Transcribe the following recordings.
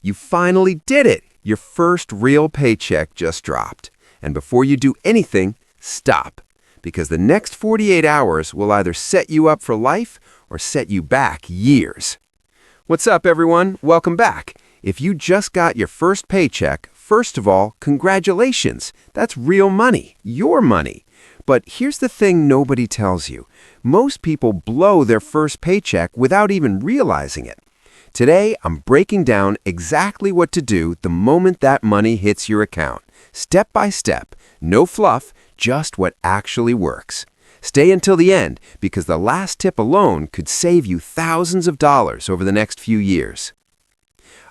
You finally did it! Your first real paycheck just dropped. And before you do anything, stop. Because the next 48 hours will either set you up for life or set you back years. What's up, everyone? Welcome back. If you just got your first paycheck, first of all, congratulations. That's real money, your money. But here's the thing nobody tells you. Most people blow their first paycheck without even realizing it. Today, I'm breaking down exactly what to do the moment that money hits your account. Step by step, no fluff, just what actually works. Stay until the end, because the last tip alone could save you thousands of dollars over the next few years.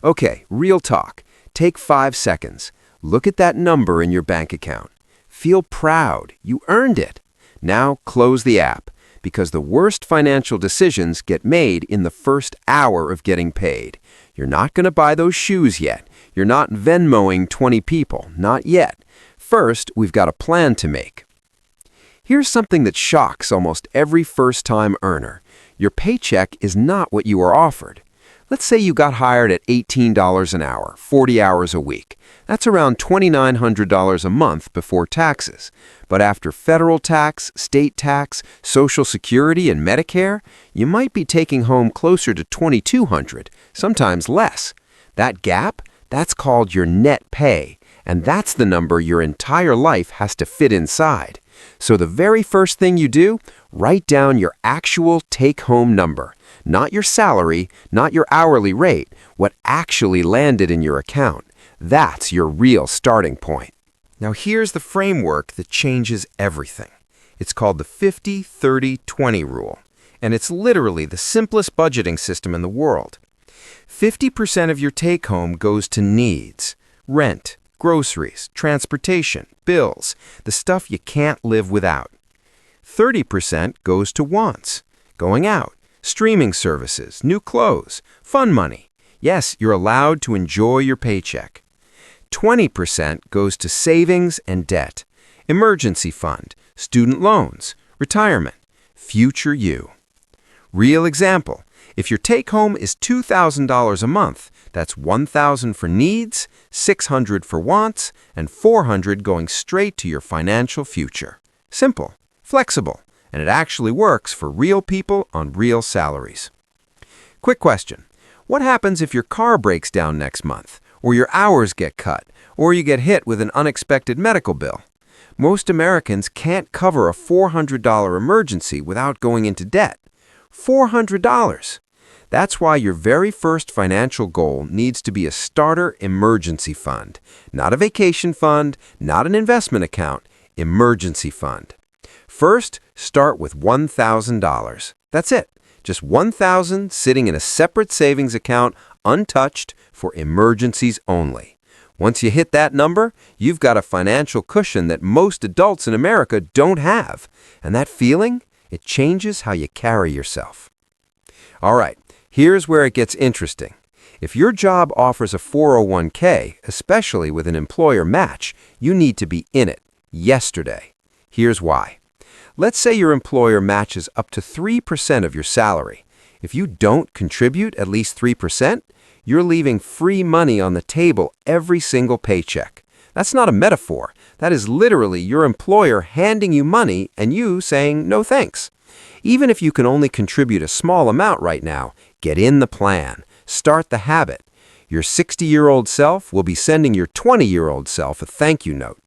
Okay, real talk. Take 5 seconds. Look at that number in your bank account. Feel proud. You earned it. Now close the app, because the worst financial decisions get made in the first hour of getting paid. You're not going to buy those shoes yet. You're not Venmoing 20 people. Not yet. First, we've got a plan to make. Here's something that shocks almost every first-time earner. Your paycheck is not what you were offered. Let's say you got hired at $18 an hour, 40 hours a week. That's around $2,900 a month before taxes. But after federal tax, state tax, Social Security, and Medicare, you might be taking home closer to $2,200, sometimes less. That gap, that's called your net pay, and that's the number your entire life has to fit inside. So the very first thing you do, write down your actual take-home number. Not your salary, not your hourly rate, what actually landed in your account. That's your real starting point. Now here's the framework that changes everything. It's called the 50-30-20 rule, and it's literally the simplest budgeting system in the world. 50% of your take-home goes to needs: rent, groceries, transportation, bills, the stuff you can't live without. 30% goes to wants: going out, streaming services, new clothes, fun money. Yes, you're allowed to enjoy your paycheck. 20% goes to savings and debt: emergency fund, student loans, retirement, future you. Real example, if your take-home is $2,000 a month, that's $1,000 for needs, $600 for wants, and $400 going straight to your financial future. Simple, flexible, and it actually works for real people on real salaries. Quick question. What happens if your car breaks down next month, or your hours get cut, or you get hit with an unexpected medical bill? Most Americans can't cover a $400 emergency without going into debt. $400! That's why your very first financial goal needs to be a starter emergency fund. Not a vacation fund, not an investment account, emergency fund. First, start with $1,000. That's it. Just $1,000 sitting in a separate savings account, untouched, for emergencies only. Once you hit that number, you've got a financial cushion that most adults in America don't have. And that feeling, it changes how you carry yourself. All right, here's where it gets interesting. If your job offers a 401k, especially with an employer match, you need to be in it yesterday. Here's why. Let's say your employer matches up to 3% of your salary. If you don't contribute at least 3%, you're leaving free money on the table every single paycheck. That's not a metaphor. That is literally your employer handing you money and you saying no thanks. Even if you can only contribute a small amount right now, get in the plan. Start the habit. Your 60-year-old self will be sending your 20-year-old self a thank you note.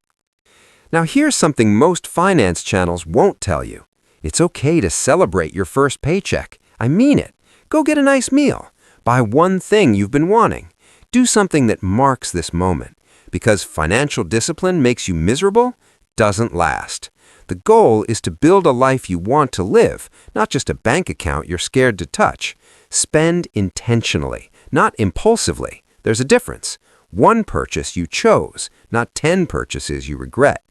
Now here's something most finance channels won't tell you. It's okay to celebrate your first paycheck. I mean it. Go get a nice meal. Buy one thing you've been wanting. Do something that marks this moment. Because financial discipline makes you miserable, doesn't last. The goal is to build a life you want to live, not just a bank account you're scared to touch. Spend intentionally, not impulsively. There's a difference. One purchase you chose, not 10 purchases you regret.